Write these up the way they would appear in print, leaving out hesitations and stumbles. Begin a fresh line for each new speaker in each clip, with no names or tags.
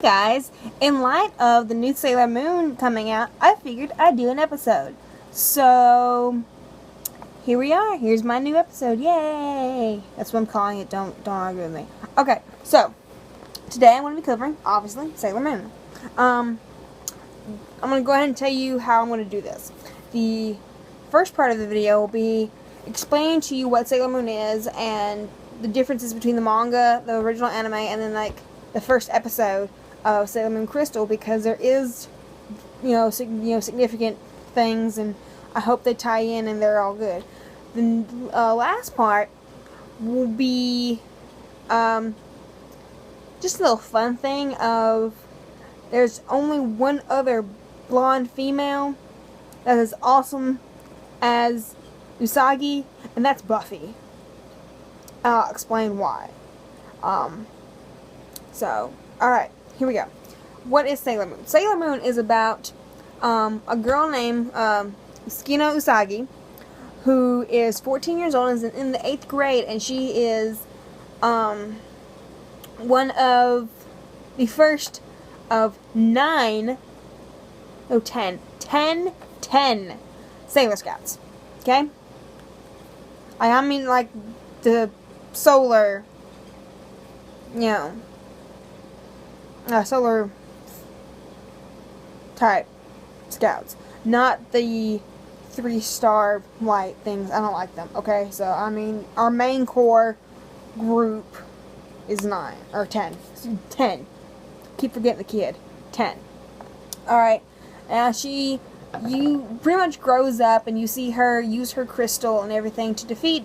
Guys, in light of the new Sailor Moon coming out, I figured I'd do an episode. So, here we are. Here's my new episode. Yay! That's what I'm calling it. Don't argue with me. Okay, so, today I'm going to be covering, obviously, Sailor Moon. I'm going to go ahead and tell you how I'm going to do this. The first part of the video will be explaining to you what Sailor Moon is and the differences between the manga, the original anime, and then, the first episode of Sailor Moon Crystal, because there is, significant things, and I hope they tie in and they're all good. The last part will be just a little fun thing of there's only one other blonde female that is awesome as Usagi, and that's Buffy. I'll explain why. Alright, here we go. What is Sailor Moon? Sailor Moon is about a girl named Tsukino Usagi, who is 14 years old and is in the 8th grade, and she is one of the first of 10 Sailor Scouts. Okay? I mean, like, the solar, solar type scouts, not the 3-star white things. I don't like them. Okay, so I mean, our main core group is 9 or 10. 10. Keep forgetting the kid. 10. All right, and you pretty much grows up, and you see her use her crystal and everything to defeat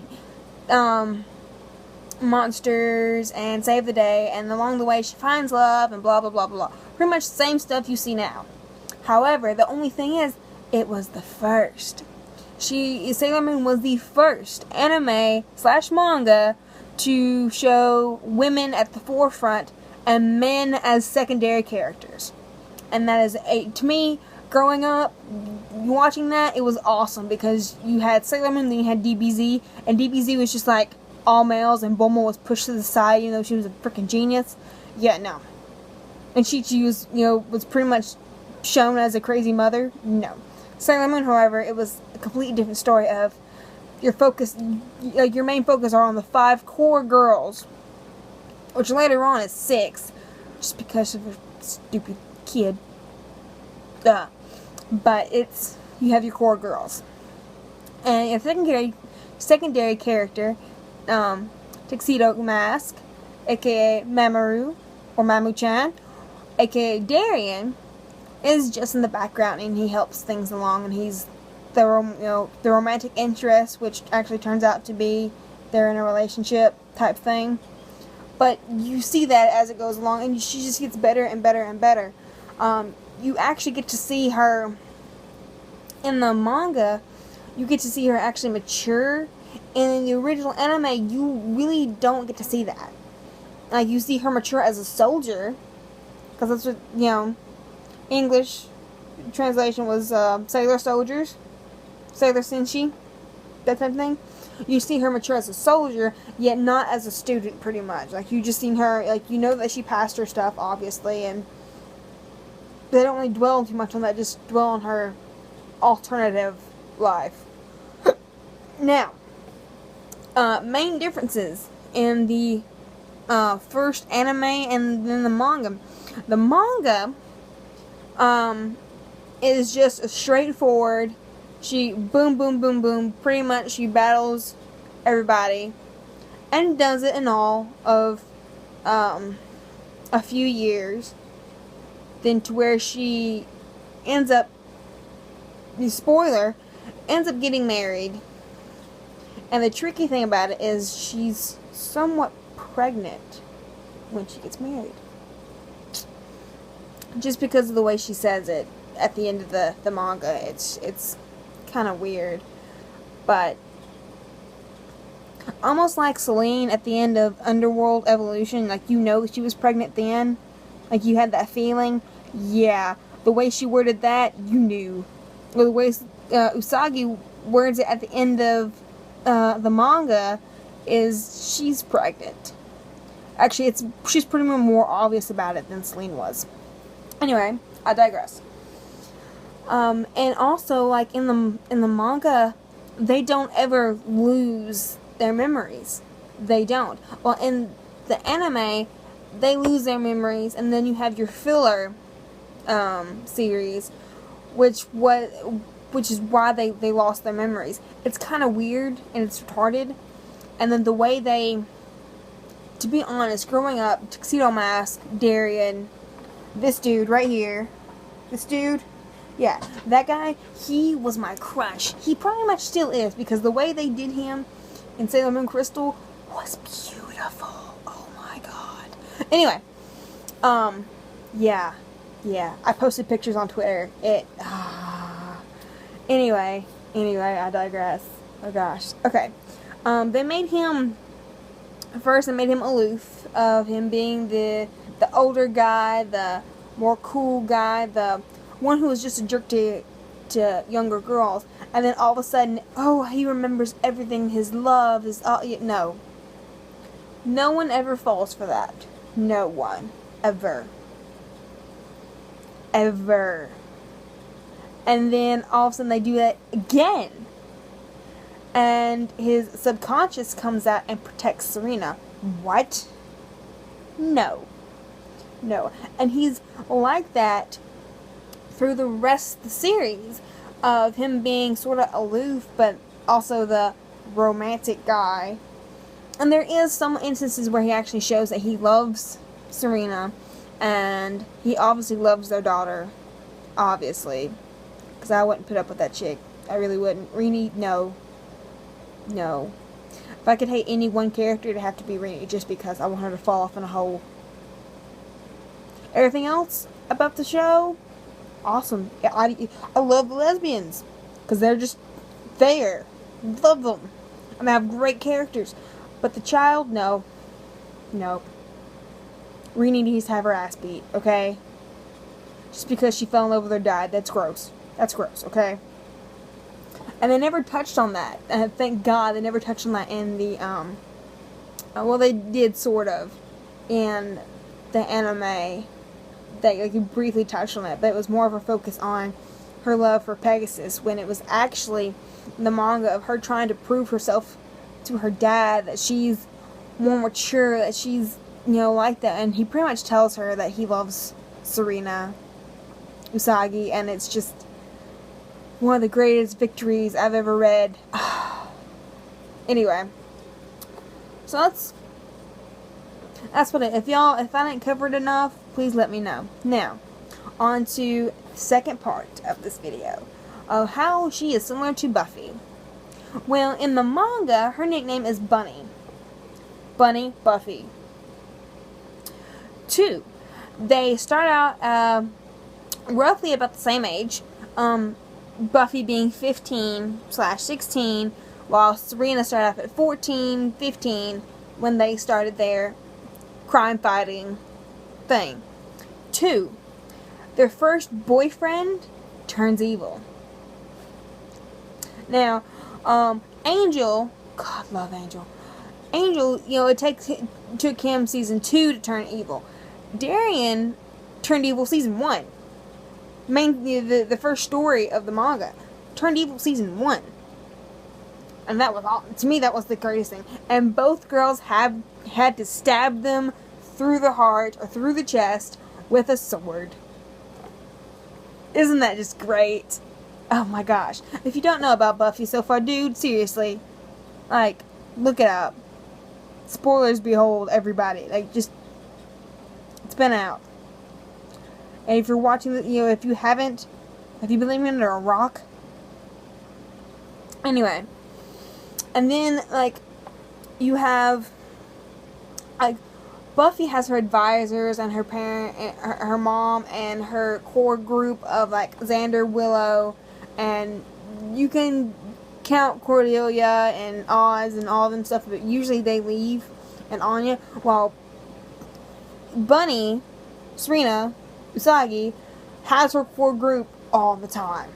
monsters and save the day, and along the way she finds love and blah blah blah blah. Pretty much the same stuff you see now. However, the only thing is, it was the first. Sailor Moon was the first anime/manga to show women at the forefront and men as secondary characters. And that is, to me, growing up, watching that, it was awesome, because you had Sailor Moon, then you had DBZ, and DBZ was just like all males, and Bulma was pushed to the side, even though she was a freaking genius. Yeah, no. And Chi-Chi was, was pretty much shown as a crazy mother. No. Sailor Moon, however, it was a completely different story of your focus, your main focus are on the 5 core girls, which later on is 6, just because of a stupid kid. But you have your core girls. And your secondary character, Tuxedo Mask, aka Mamoru, or Mamu-chan, aka Darien, is just in the background, and he helps things along, and he's the romantic interest, which actually turns out to be they're in a relationship type thing. But you see that as it goes along, and she just gets better and better and better. You actually get to see her in the manga. You get to see her actually mature. And in the original anime, you really don't get to see that. Like, you see her mature as a soldier, because that's what, English translation was sailor soldiers, sailor senshi, that type of thing. You see her mature as a soldier, yet not as a student, pretty much. Like, you just seen her, that she passed her stuff, obviously, and they don't really dwell too much on that, just dwell on her alternative life. Now, main differences in the first anime and then the manga. The manga is just a straightforward, she boom boom boom boom, pretty much she battles everybody and does it in all of a few years, then to where she ends up, spoiler, ends up getting married. And the tricky thing about it is she's somewhat pregnant when she gets married. Just because of the way she says it at the end of the manga. It's kind of weird. But almost like Celine at the end of Underworld Evolution, that she was pregnant then. Like, you had that feeling. Yeah. The way she worded that, you knew. Or the way Usagi words it at the end of the manga is she's pregnant. Actually, she's pretty much more obvious about it than Celine was. Anyway, I digress. And also, like in the manga, they don't ever lose their memories. They don't. Well, in the anime, they lose their memories, and then you have your filler series, which is why they lost their memories. It's kind of weird and it's retarded. And then the way to be honest, growing up, Tuxedo Mask, Darien, this dude right here, yeah, that guy, he was my crush. He pretty much still is, because the way they did him in Sailor Moon Crystal was beautiful. Oh my god. Anyway, yeah, I posted pictures on Twitter. Anyway, I digress. Oh gosh. Okay. They made him aloof, of him being the older guy, the more cool guy, the one who was just a jerk to younger girls. And then all of a sudden, oh, he remembers everything, his love, no. No one ever falls for that. No one. Ever. Ever. And then all of a sudden they do that again. And his subconscious comes out and protects Serena. What? No. And he's like that through the rest of the series, of him being sort of aloof, but also the romantic guy. And there is some instances where he actually shows that he loves Serena, and he obviously loves their daughter, obviously, because I wouldn't put up with that chick. I really wouldn't. Rini, no. If I could hate any one character, it'd have to be Rini, just because I want her to fall off in a hole. Everything else about the show, awesome. I love the lesbians, because they're just there. Love them. And they have great characters. But the child, no. Nope. Rini needs to have her ass beat, okay? Just because she fell in love with her dad. That's gross. Okay? And they never touched on that. Thank God they never touched on that in the, well, they did sort of in the anime. They briefly touched on it, but it was more of a focus on her love for Pegasus, when it was actually the manga of her trying to prove herself to her dad, that she's more mature, that she's, like that. And he pretty much tells her that he loves Serena Usagi, and it's just one of the greatest victories I've ever read. Anyway, so that's what if I didn't cover it enough, please let me know. Now, on to the second part of this video, of how she is similar to Buffy. Well, in the manga, her nickname is Bunny. Bunny Buffy. 2. They start out roughly about the same age. Buffy being 15/16, while Serena started off at 14, 15, when they started their crime fighting thing. 2. Their first boyfriend turns evil. Now, Angel, God love Angel. Angel, it took him season 2 to turn evil. Darien turned evil season 1. The first story of the manga turned evil season 1. And that was all, to me, that was the greatest thing. And both girls had to stab them through the heart or through the chest with a sword. Isn't that just great? Oh my gosh. If you don't know about Buffy so far, dude, seriously, look it up. Spoilers behold, everybody. It's been out. And if you're watching, if you been living under a rock? Anyway. And then, you have, Buffy has her advisors and her parent, and her mom, and her core group of, Xander, Willow, and you can count Cordelia and Oz and all them stuff, but usually they leave, and Anya, while Bunny, Serena, Usagi, has her core group all the time.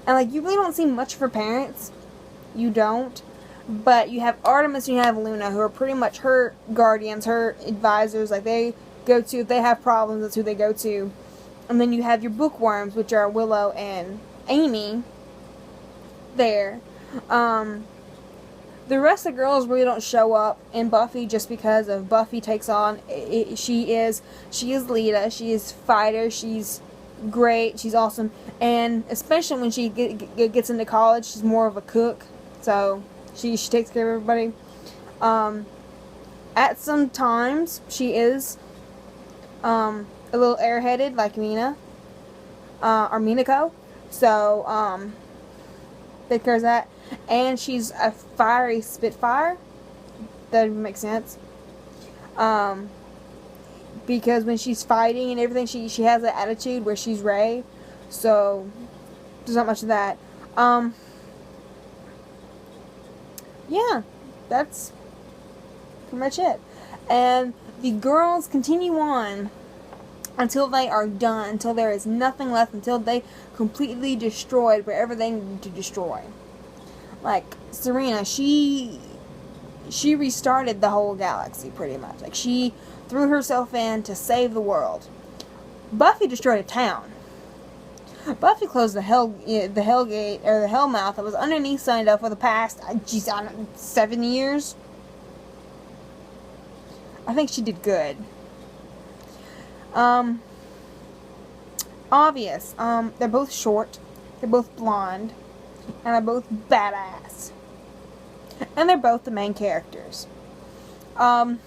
And, you really don't see much of her parents. You don't. But you have Artemis and you have Luna, who are pretty much her guardians, her advisors. Like, they go to, if they have problems, that's who they go to. And then you have your bookworms, which are Willow and Amy there. The rest of the girls really don't show up in Buffy just because of Buffy takes on, she is Lita, she is fighter, she's great, she's awesome, and especially when she gets into college, she's more of a cook, so she takes care of everybody. At some times, she is a little airheaded, like Mina, or Minako, so take care of that. And she's a fiery Spitfire. That makes sense. Because when she's fighting and everything, she has that attitude where she's Rey. So there's not much of that. Yeah, that's pretty much it. And the girls continue on until they are done, until there is nothing left, until they completely destroyed wherever they need to destroy. Like, Serena, she restarted the whole galaxy, pretty much. Like, she threw herself in to save the world. Buffy destroyed a town. Buffy closed the hell gate, or the hell mouth that was underneath Sunnydale for the past, 7 years. I think she did good. Obvious. They're both short. They're both blonde. And they're both badass. And they're both the main characters. I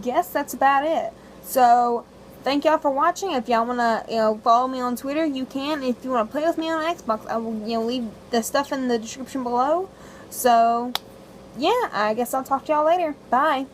guess that's about it. So, thank y'all for watching. If y'all want to, follow me on Twitter, you can. If you want to play with me on Xbox, I will, leave the stuff in the description below. So, yeah, I guess I'll talk to y'all later. Bye.